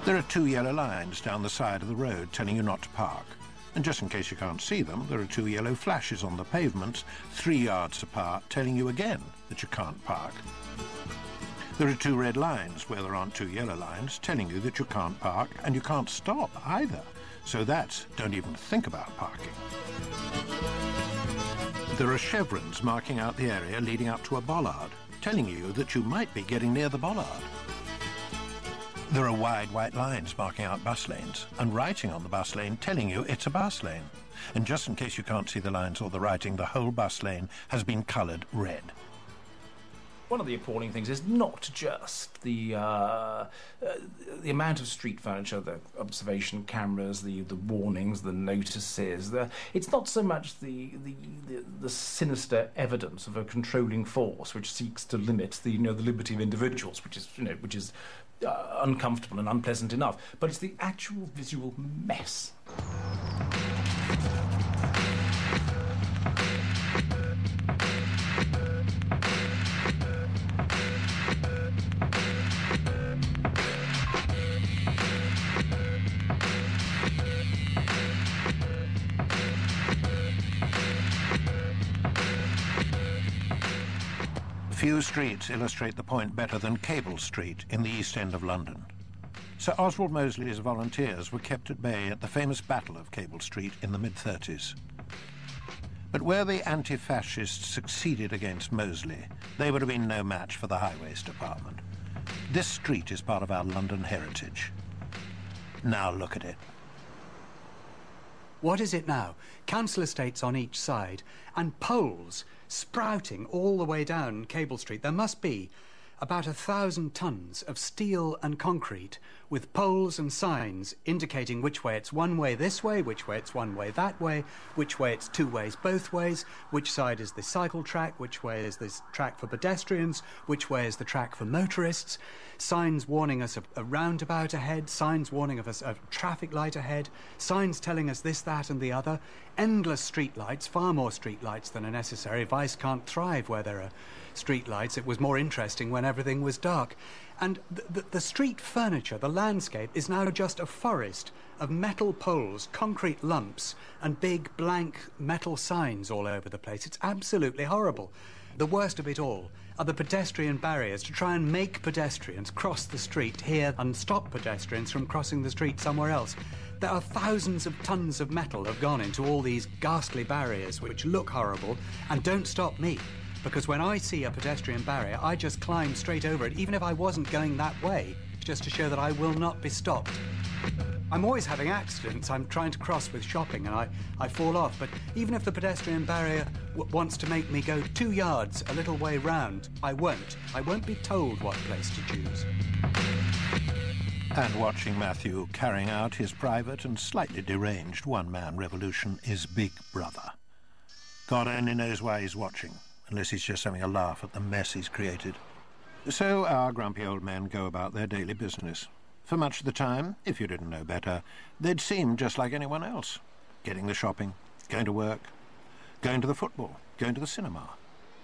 There are two yellow lines down the side of the road telling you not to park. And just in case you can't see them, there are two yellow flashes on the pavements, 3 yards apart, telling you again that you can't park. There are two red lines where there aren't two yellow lines, telling you that you can't park and you can't stop either. So that's don't even think about parking. There are chevrons marking out the area leading up to a bollard, telling you that you might be getting near the bollard. There are wide white lines marking out bus lanes and writing on the bus lane telling you it's a bus lane. And just in case you can't see the lines or the writing, the whole bus lane has been coloured red. One of the appalling things is not just the amount of street furniture, the observation cameras, the warnings, the notices. It's not so much the sinister evidence of a controlling force which seeks to limit the liberty of individuals, which is uncomfortable and unpleasant enough, but it's the actual visual mess. Few streets illustrate the point better than Cable Street in the East End of London. Sir Oswald Mosley's volunteers were kept at bay at the famous Battle of Cable Street in the mid-30s. But where the anti-fascists succeeded against Mosley, they would have been no match for the Highways Department. This street is part of our London heritage. Now look at it. What is it now? Council estates on each side and poles sprouting all the way down Cable Street. There must be about 1,000 tons of steel and concrete with poles and signs indicating which way it's one way this way, which way it's one way that way, which way it's two ways both ways, which side is the cycle track, which way is this track for pedestrians, which way is the track for motorists, signs warning us of a roundabout ahead, signs warning of us of a traffic light ahead, signs telling us this, that and the other, endless street lights, far more street lights than are necessary. Vice can't thrive where there are street lights. It was more interesting when everything was dark. And the street furniture, the landscape, is now just a forest of metal poles, concrete lumps, and big blank metal signs all over the place. It's absolutely horrible. The worst of it all are the pedestrian barriers to try and make pedestrians cross the street here and stop pedestrians from crossing the street somewhere else. There are thousands of tons of metal have gone into all these ghastly barriers which look horrible and don't stop me. Because when I see a pedestrian barrier, I just climb straight over it, even if I wasn't going that way, just to show that I will not be stopped. I'm always having accidents. I'm trying to cross with shopping and I fall off. But even if the pedestrian barrier wants to make me go 2 yards a little way round, I won't. I won't be told what place to choose. And watching Matthew carrying out his private and slightly deranged one-man revolution is Big Brother. God only knows why he's watching, unless he's just having a laugh at the mess he's created. So our grumpy old men go about their daily business. For much of the time, if you didn't know better, they'd seem just like anyone else. Getting the shopping, going to work, going to the football, going to the cinema.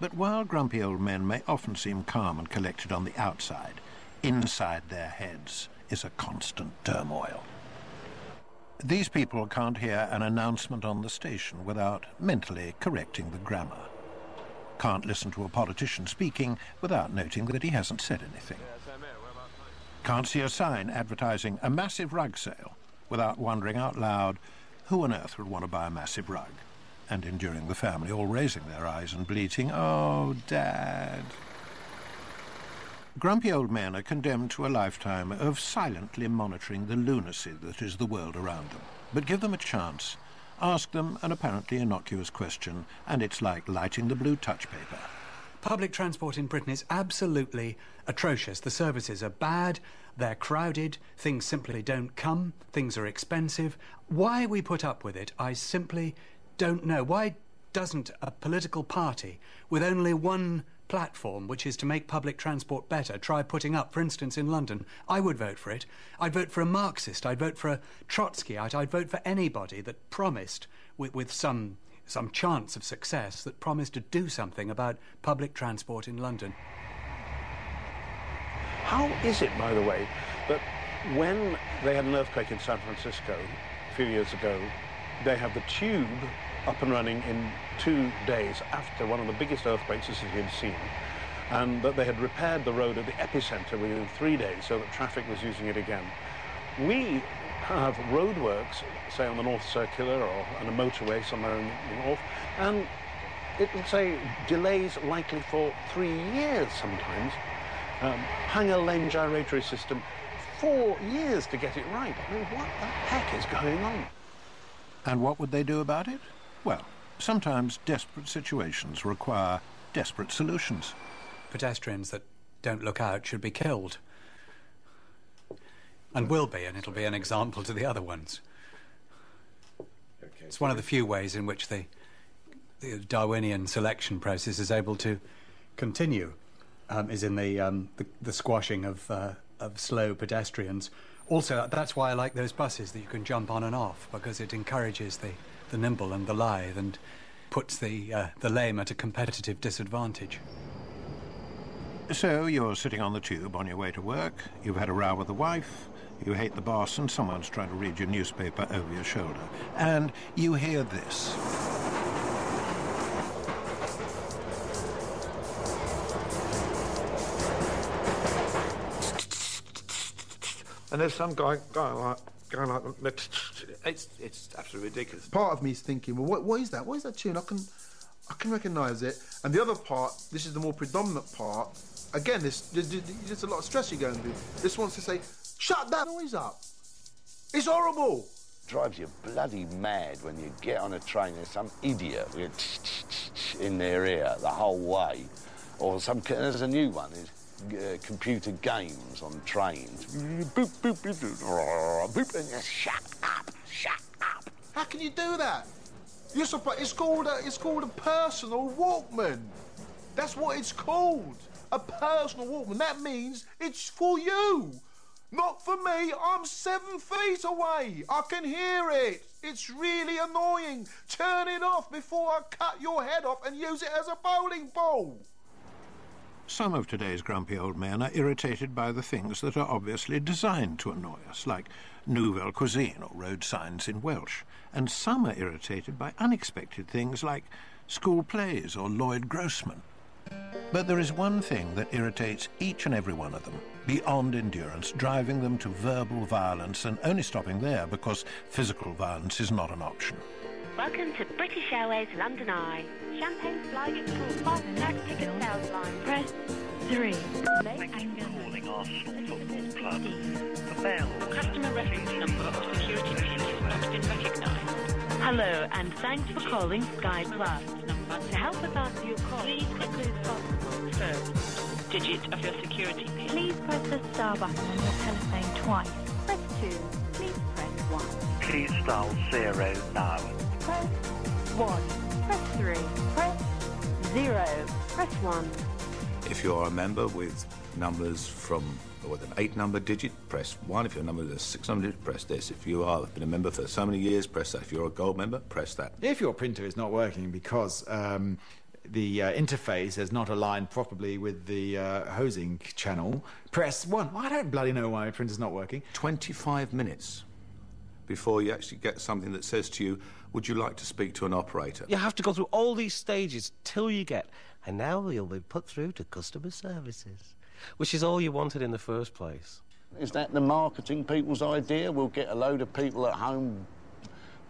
But while grumpy old men may often seem calm and collected on the outside, inside their heads is a constant turmoil. These people can't hear an announcement on the station without mentally correcting the grammar. Can't listen to a politician speaking without noting that he hasn't said anything. Can't see a sign advertising a massive rug sale without wondering out loud who on earth would want to buy a massive rug, and enduring the family all raising their eyes and bleating, "Oh, Dad." Grumpy old men are condemned to a lifetime of silently monitoring the lunacy that is the world around them. But give them a chance. Ask them an apparently innocuous question, and it's like lighting the blue touch paper. Public transport in Britain is absolutely atrocious. The services are bad, they're crowded, things simply don't come, things are expensive. Why we put up with it, I simply don't know. Why doesn't a political party with only one platform, which is to make public transport better, try putting up, for instance, in London? I would vote for it. I'd vote for a Marxist, I'd vote for a Trotskyite, I'd vote for anybody that promised, with some chance of success, that promised to do something about public transport in London. How is it, by the way, that When they had an earthquake in San Francisco a few years ago, they had the tube up and running in 2 days after one of the biggest earthquakes the city had seen, and that they had repaired the road at the epicenter within 3 days so that traffic was using it again. We have roadworks, say on the North Circular or on a motorway somewhere in the north, and it would say delays likely for 3 years sometimes. Hanger lane gyratory system, 4 years to get it right. I mean, what the heck is going on? And what would they do about it? Well, sometimes desperate situations require desperate solutions. Pedestrians that don't look out should be killed. And will be, and it'll be an example to the other ones. It's one of the few ways in which the Darwinian selection process is able to continue, is in the squashing of slow pedestrians. Also, that's why I like those buses that you can jump on and off, because it encourages the nimble and the lithe and puts the lame at a competitive disadvantage. So you're sitting on the tube on your way to work, you've had a row with the wife, you hate the boss, and someone's trying to read your newspaper over your shoulder. And you hear this. And there's some guy going like it's absolutely ridiculous. Part of me is thinking, well, what is that? What is that tune? I can recognise it. And the other part, this is the more predominant part. Again, there's a lot of stress you're going through. This wants to say, shut that noise up. It's horrible. Drives you bloody mad when you get on a train. There's some idiot with in their ear the whole way, or there's a new one. Computer games on trains. Boop, boop, boop, boop, boop, and just shut up. How can you do that? You're supposed. It's called a personal Walkman. That's what it's called. A personal Walkman. That means it's for you, not for me. I'm 7 feet away. I can hear it. It's really annoying. Turn it off before I cut your head off and use it as a bowling ball. Some of today's grumpy old men are irritated by the things that are obviously designed to annoy us, like nouvelle cuisine or road signs in Welsh. And some are irritated by unexpected things like school plays or Lloyd Grossman. But there is one thing that irritates each and every one of them, beyond endurance, driving them to verbal violence and only stopping there because physical violence is not an option. Welcome to British Airways London Eye. Champagne sliding through fast-track ticket sales line. Press 3. Thank you for calling Arsenal Football Club. For mail, customer reference number of security pin has not been recognised. Hello, and thanks for calling Sky Plus. To help us answer your call, please include possible first digit of your security pin. Please press the star button on your telephone twice. Press 2. Please press 1. please dial 0 now. Press 1. Press 3. Press 0. Press 1. If you're a member with numbers from with an 8-number digit, press 1. If you're a member with a 6-number digit, press this. If you have been a member for so many years, press that. If you're a gold member, press that. If your printer is not working because the interface is not aligned properly with the hosing channel, press 1. I don't bloody know why my printer's not working. 25 minutes before you actually get something that says to you, would you like to speak to an operator? You have to go through all these stages till you get, and now you'll be put through to customer services, which is all you wanted in the first place. Is that the marketing people's idea? We'll get a load of people at home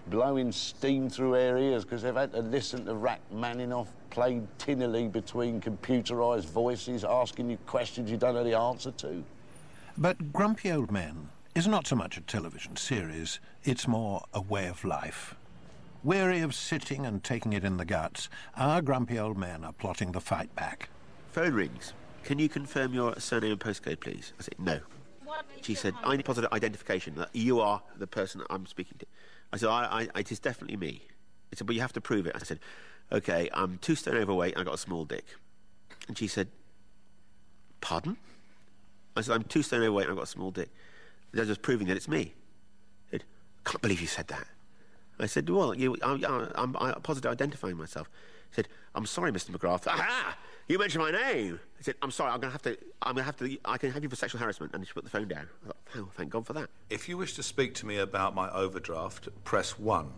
blowing steam through their ears because they've had to listen to Rachmaninoff played tinnily between computerised voices asking you questions you don't know the answer to. But Grumpy Old Men is not so much a television series, it's more a way of life. Weary of sitting and taking it in the guts, our grumpy old men are plotting the fight back. Phone rings. Can you confirm your surname and postcode, please? I said, no. She said, I need positive identification that you are the person that I'm speaking to. I said, it is definitely me. She said, but you have to prove it. I said, OK, I'm 2 stone overweight and I've got a small dick. And she said, pardon? I said, I'm 2 stone overweight and I've got a small dick. They're just proving that it's me. I said, I can't believe you said that. I said, well, I'm positive identifying myself. He said, I'm sorry, Mr. McGrath. Aha! You mentioned my name. I said, I'm sorry, I can have you for sexual harassment. And she put the phone down. I thought, oh, thank God for that. If you wish to speak to me about my overdraft, press 1.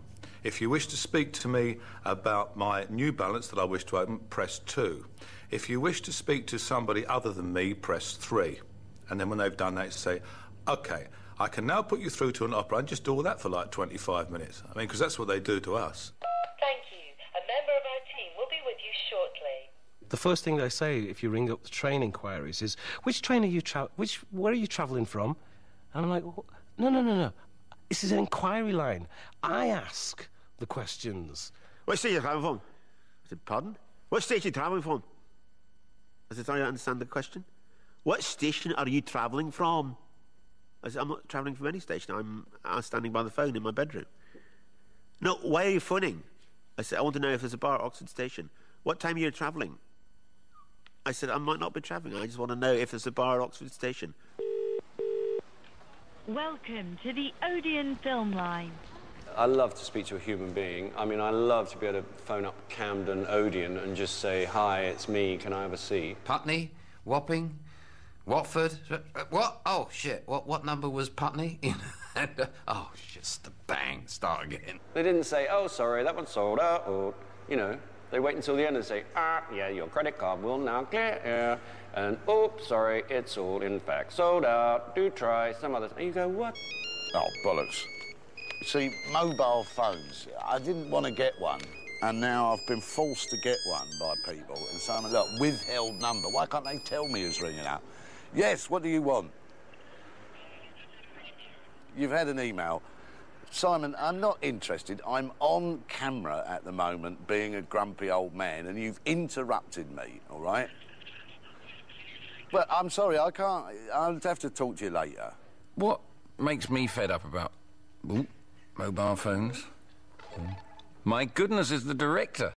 If you wish to speak to me about my New Balance that I wish to open, press 2. If you wish to speak to somebody other than me, press 3. And then when they've done that, say, OK, I can now put you through to an opera and just do all that for like 25 minutes. I mean, because that's what they do to us. Thank you. A member of our team will be with you shortly. The first thing they say if you ring up the train inquiries is, which train are you where are you travelling from? And I'm like, no. This is an inquiry line. I ask the questions. What station are you travelling from? I said, pardon? What station are you travelling from? I said, sorry, I don't understand the question. What station are you travelling from? I said, I'm not travelling from any station. I'm standing by the phone in my bedroom. No, why are you phoning? I said, I want to know if there's a bar at Oxford Station. What time are you travelling? I said, I might not be travelling. I just want to know if there's a bar at Oxford Station. Welcome to the Odeon Film Line. I love to speak to a human being. I mean, I love to be able to phone up Camden Odeon and just say, hi, it's me, can I have a seat? Putney? Wapping? Watford? What? Oh, shit. What number was Putney? Oh, just bang, start again. They didn't say, oh, sorry, that one's sold out, or, you know, they wait until the end and say, yeah, your credit card will now clear, and, oops, sorry, it's all, in fact, sold out. Do try some others. And you go, what? Oh, bollocks. See, mobile phones, I didn't want to get one, and now I've been forced to get one by people, and saying, look, withheld number. Why can't they tell me who's ringing up? Yes, what do you want? You've had an email. Simon, I'm not interested. I'm on camera at the moment being a grumpy old man, and you've interrupted me, all right? But I'm sorry, I can't. I'll have to talk to you later. What makes me fed up about mobile phones? My goodness, is the director.